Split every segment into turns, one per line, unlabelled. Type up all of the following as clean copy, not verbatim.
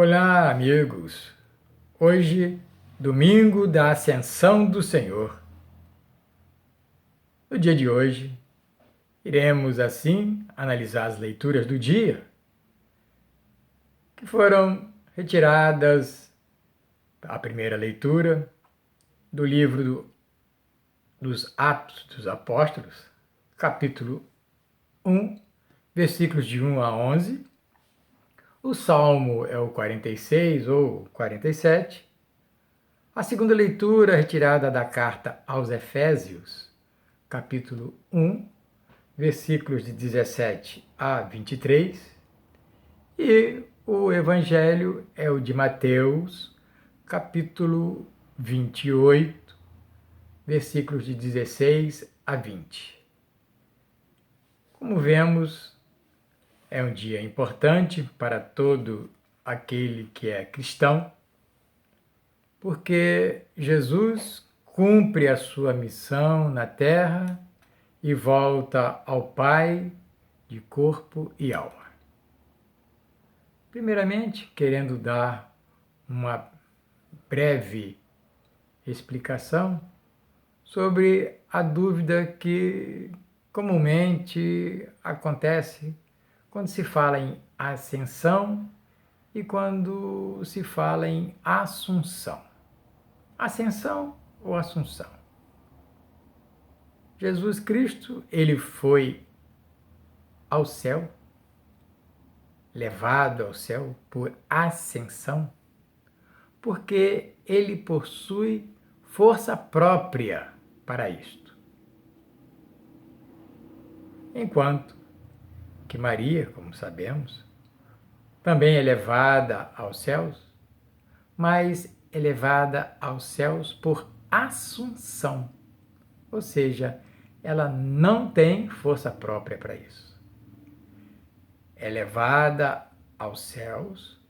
Olá, amigos! Hoje, domingo da Ascensão do Senhor. No dia de hoje, iremos assim analisar as leituras do dia, que foram retiradas a primeira leitura do livro dos Atos dos Apóstolos, capítulo 1, versículos de 1 a 11. O Salmo é o 46 ou 47. A segunda leitura retirada da carta aos Efésios, capítulo 1, versículos de 17 a 23. E o Evangelho é o de Mateus, capítulo 28, versículos de 16 a 20. Como vemos, é um dia importante para todo aquele que é cristão, porque Jesus cumpre a sua missão na terra e volta ao Pai de corpo e alma. Primeiramente, querendo dar uma breve explicação sobre a dúvida que comumente acontece quando se fala em ascensão e quando se fala em assunção. Ascensão ou assunção? Jesus Cristo, ele foi ao céu, levado ao céu por ascensão, porque ele possui força própria para isto. Enquanto que Maria, como sabemos, também é levada aos céus, mas é levada aos céus por assunção, ou seja, ela não tem força própria para isso. É levada aos céus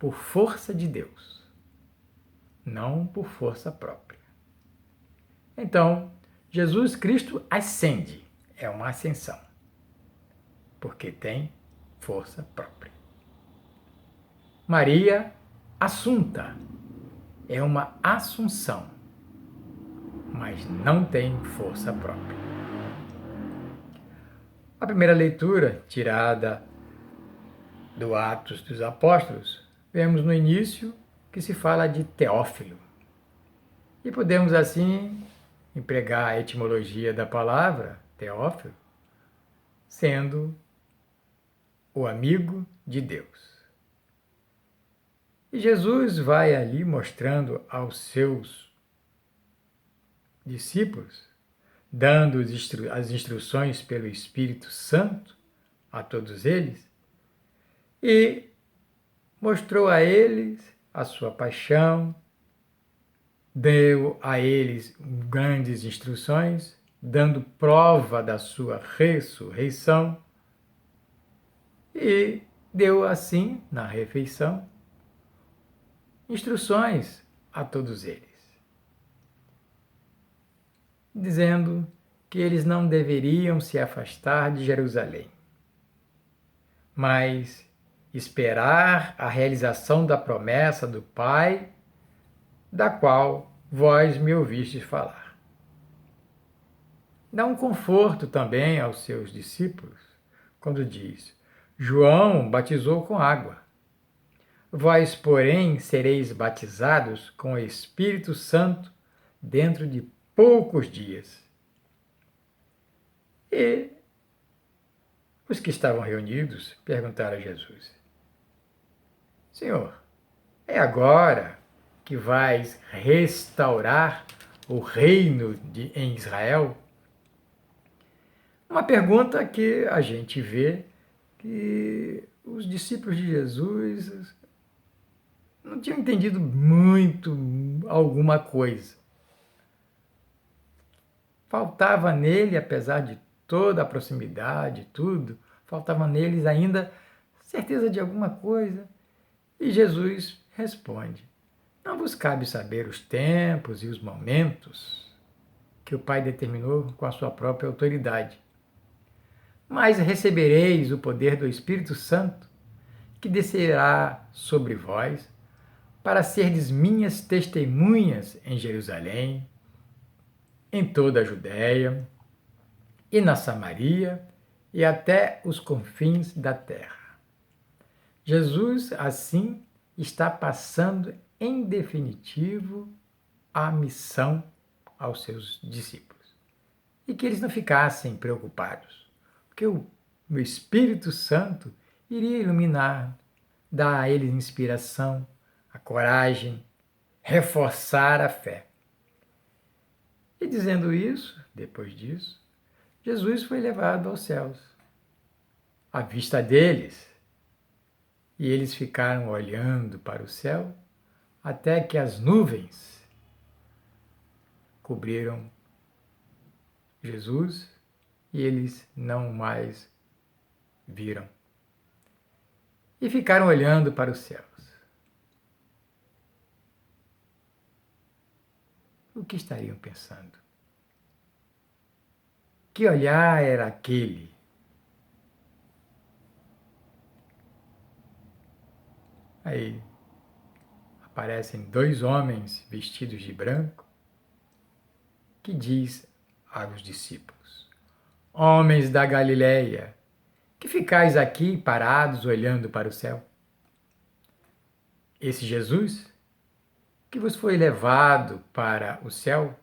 por força de Deus, não por força própria. Então, Jesus Cristo ascende, é uma ascensão, porque tem força própria. Maria assunta, é uma assunção, mas não tem força própria. A primeira leitura, tirada do Atos dos Apóstolos, vemos no início que se fala de Teófilo. E podemos assim empregar a etimologia da palavra Teófilo, sendo o amigo de Deus. E Jesus vai ali mostrando aos seus discípulos, dando as instruções pelo Espírito Santo a todos eles, e mostrou a eles a sua paixão, deu a eles grandes instruções, dando prova da sua ressurreição, e deu assim, na refeição, instruções a todos eles, dizendo que eles não deveriam se afastar de Jerusalém, mas esperar a realização da promessa do Pai, da qual vós me ouvistes falar. Dá um conforto também aos seus discípulos, quando diz: João batizou com água. Vós, porém, sereis batizados com o Espírito Santo dentro de poucos dias. E os que estavam reunidos perguntaram a Jesus: Senhor, é agora que vais restaurar o reino em Israel? Uma pergunta que a gente vê que os discípulos de Jesus não tinham entendido muito alguma coisa. Faltava nele, apesar de toda a proximidade, tudo, faltava neles ainda certeza de alguma coisa. E Jesus responde: não vos cabe saber os tempos e os momentos que o Pai determinou com a sua própria autoridade. Mas recebereis o poder do Espírito Santo, que descerá sobre vós, para serdes minhas testemunhas em Jerusalém, em toda a Judéia e na Samaria e até os confins da terra. Jesus, assim, está passando em definitivo a missão aos seus discípulos. E que eles não ficassem preocupados, porque o Espírito Santo iria iluminar, dar a eles inspiração, a coragem, reforçar a fé. E dizendo isso, depois disso, Jesus foi levado aos céus, à vista deles. E eles ficaram olhando para o céu até que as nuvens cobriram Jesus e eles não mais viram. E ficaram olhando para os céus. O que estariam pensando? Que olhar era aquele? Aí aparecem dois homens vestidos de branco que diz aos discípulos: Homens da Galileia, que ficais aqui parados olhando para o céu? Esse Jesus, que vos foi levado para o céu,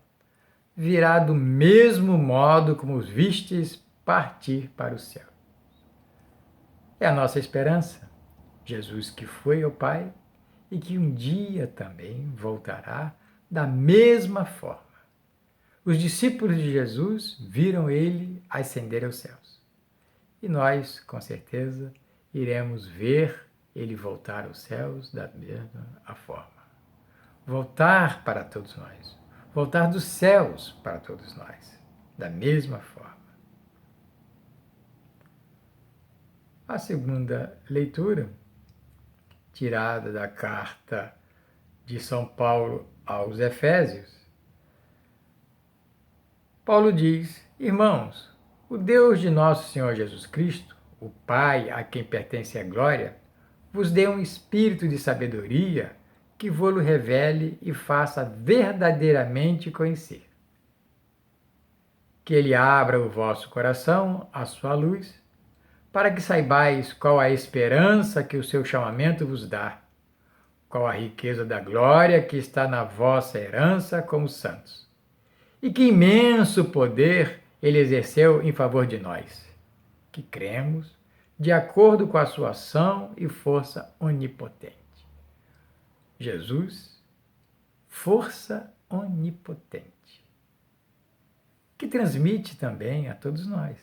virá do mesmo modo como os vistes partir para o céu. É a nossa esperança. Jesus que foi ao Pai e que um dia também voltará da mesma forma. Os discípulos de Jesus viram ele ascender aos céus. E nós, com certeza, iremos ver ele voltar aos céus da mesma forma. Voltar para todos nós. Voltar dos céus para todos nós, da mesma forma. A segunda leitura, tirada da carta de São Paulo aos Efésios, Paulo diz: Irmãos, o Deus de nosso Senhor Jesus Cristo, o Pai a quem pertence a glória, vos dê um espírito de sabedoria que vô-lo revele e faça verdadeiramente conhecer. Que ele abra o vosso coração à sua luz, para que saibais qual a esperança que o seu chamamento vos dá, qual a riqueza da glória que está na vossa herança como santos, e que imenso poder ele exerceu em favor de nós, que cremos, de acordo com a sua ação e força onipotente. Jesus, força onipotente, que transmite também a todos nós,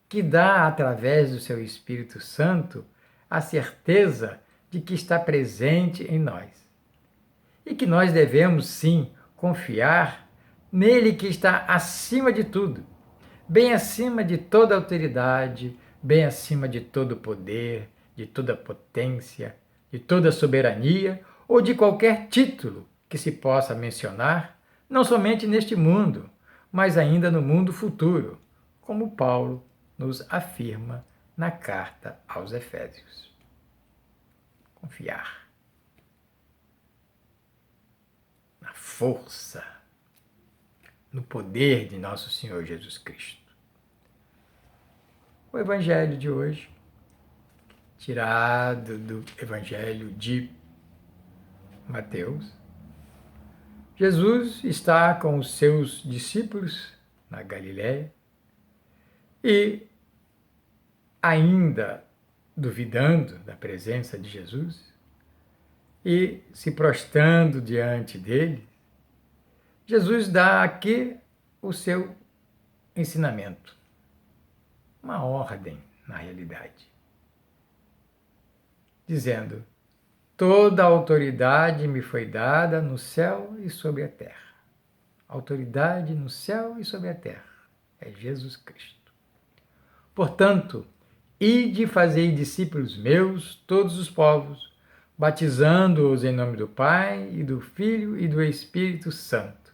que dá, através do seu Espírito Santo, a certeza de que está presente em nós. E que nós devemos, sim, confiar nele que está acima de tudo, bem acima de toda autoridade, bem acima de todo poder, de toda potência, de toda soberania ou de qualquer título que se possa mencionar, não somente neste mundo, mas ainda no mundo futuro, como Paulo nos afirma na carta aos Efésios. Confiar na força, no poder de nosso Senhor Jesus Cristo. O Evangelho de hoje, tirado do Evangelho de Mateus, Jesus está com os seus discípulos na Galiléia e, ainda duvidando da presença de Jesus e se prostrando diante dele, Jesus dá aqui o seu ensinamento, uma ordem na realidade, dizendo: toda a autoridade me foi dada no céu e sobre a terra. Autoridade no céu e sobre a terra é Jesus Cristo. Portanto, ide e fazei discípulos meus todos os povos, batizando-os em nome do Pai e do Filho e do Espírito Santo,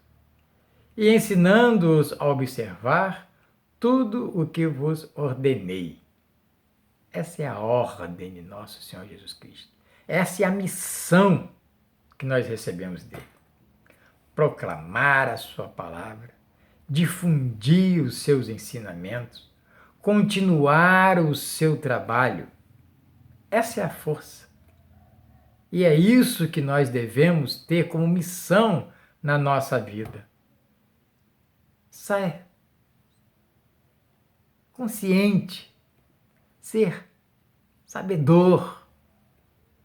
e ensinando-os a observar tudo o que vos ordenei. Essa é a ordem de nosso Senhor Jesus Cristo. Essa é a missão que nós recebemos dele. Proclamar a sua palavra, difundir os seus ensinamentos, continuar o seu trabalho. Essa é a força. E é isso que nós devemos ter como missão na nossa vida. Ser consciente, ser sabedor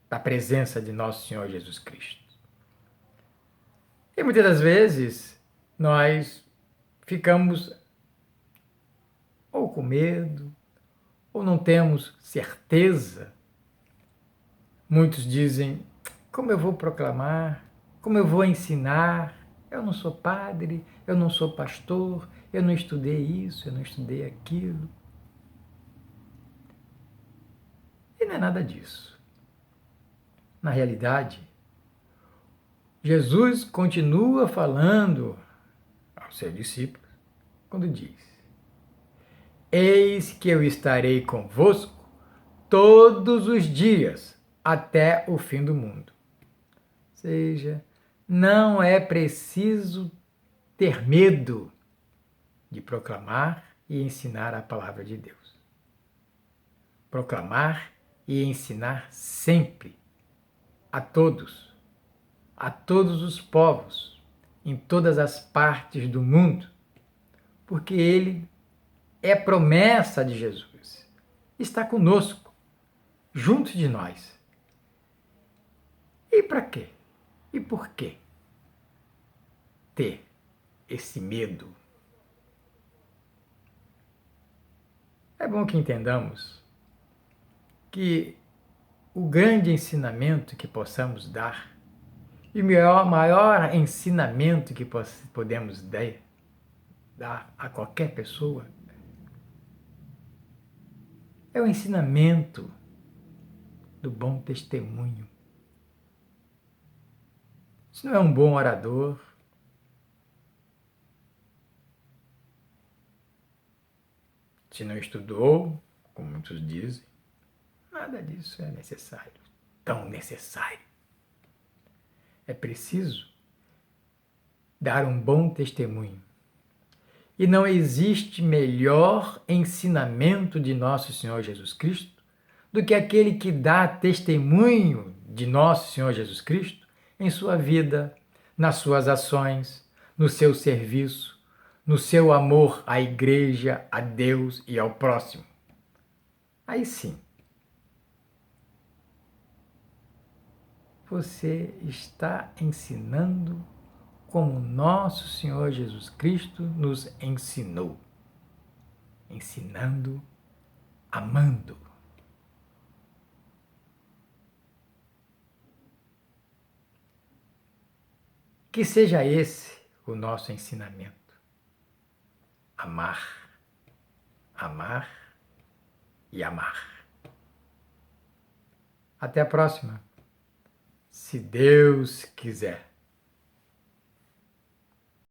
da presença de nosso Senhor Jesus Cristo. E muitas das vezes nós ficamos ou com medo, ou não temos certeza. Muitos dizem: como eu vou proclamar? Como eu vou ensinar? Eu não sou padre, eu não sou pastor, eu não estudei isso, eu não estudei aquilo. E não é nada disso. Na realidade, Jesus continua falando aos seus discípulos quando diz: eis que eu estarei convosco todos os dias até o fim do mundo. Ou seja, não é preciso ter medo de proclamar e ensinar a palavra de Deus. Proclamar e ensinar sempre a todos os povos, em todas as partes do mundo, porque ele é promessa de Jesus. Está conosco, junto de nós. E para quê? E por quê ter esse medo? É bom que entendamos que o grande ensinamento que possamos dar, e o maior ensinamento que podemos dar a qualquer pessoa, é o ensinamento do bom testemunho. Se não é um bom orador, se não estudou, como muitos dizem, nada disso é necessário, tão necessário. É preciso dar um bom testemunho. E não existe melhor ensinamento de nosso Senhor Jesus Cristo do que aquele que dá testemunho de nosso Senhor Jesus Cristo em sua vida, nas suas ações, no seu serviço, no seu amor à igreja, a Deus e ao próximo. Aí sim, você está ensinando como nosso Senhor Jesus Cristo nos ensinou. Ensinando, amando. Que seja esse o nosso ensinamento. Amar, amar e amar. Até a próxima, se Deus quiser.